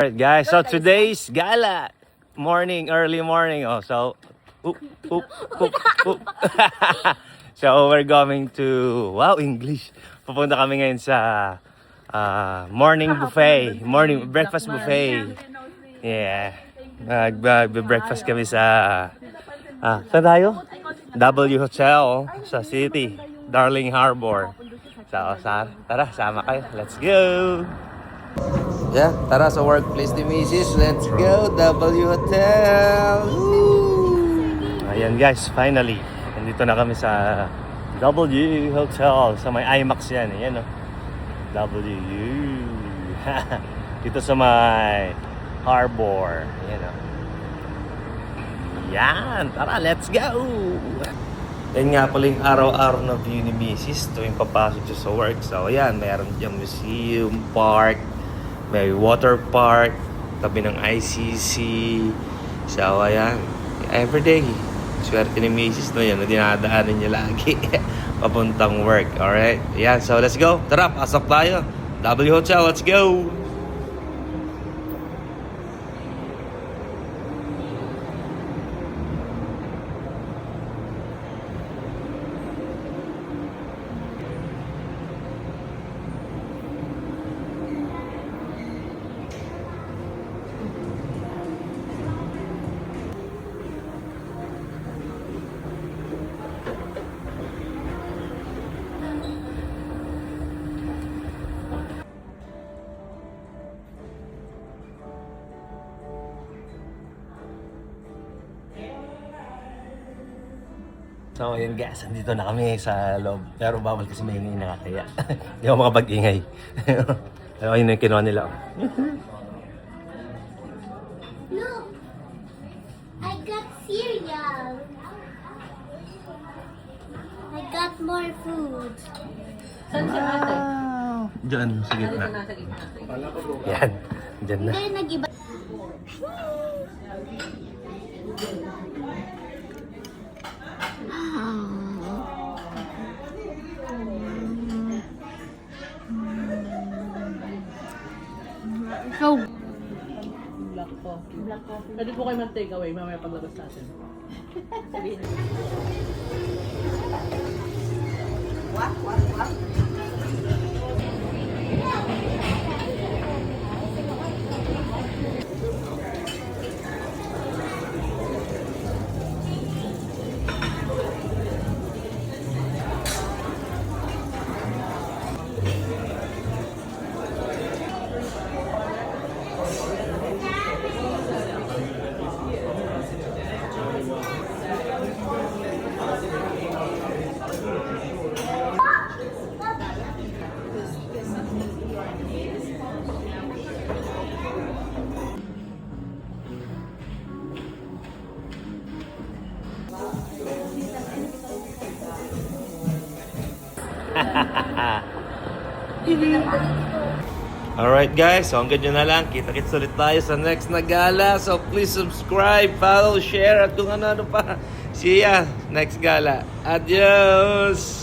Alright guys, so today's gala. Early morning. Oop, oop, oop, oop. So we're going to, wow, English. Pupunta kami ngayon sa morning breakfast buffet. Yeah. Breakfast kami sa, saan tayo? W Hotel sa City, Darling Harbor. So, tara, sama kayo. Let's go! Yeah, tara sa workplace ni Mrs. Let's go, W Hotel! Woo! Ayan guys, finally. Nandito na kami sa W Hotel. Sa may IMAX yan. Ayan o. W. Dito sa may Harbor. Ayan o. Yan, tara, let's go! Yan nga pala yung araw-araw na view ni Mrs. tuwing papasok siya sa work. So ayan, mayroon diyang museum, park, may water park, tabi ng ICC. So ayan, everyday, swerte ni Mrs. na yan na dinadaanan niya lagi papuntang work. Alright, ayan, so let's go. Tara, pasok tayo. W Hotel, let's go! So yun guys, andito na kami sa loob. Pero bawal kasi may ingay nakakaya. Hindi ako makapag-ingay. Pero yun yung kinuha nila. Look, I got cereal. I got more food. Saan siya ate? Diyan, sa gitna. Nasa gitna. Yan, diyan na. Hindi, nag-iba. So, Black coffee. Black coffee. Pwede po kayo mag-take away mamaya paglabas natin. Sabihin. Alright guys, so hanggang dyan na lang. Kita-kits ulit tayo sa next na gala. So please subscribe, follow, share at kung ano-ano pa. See ya next gala. Adios!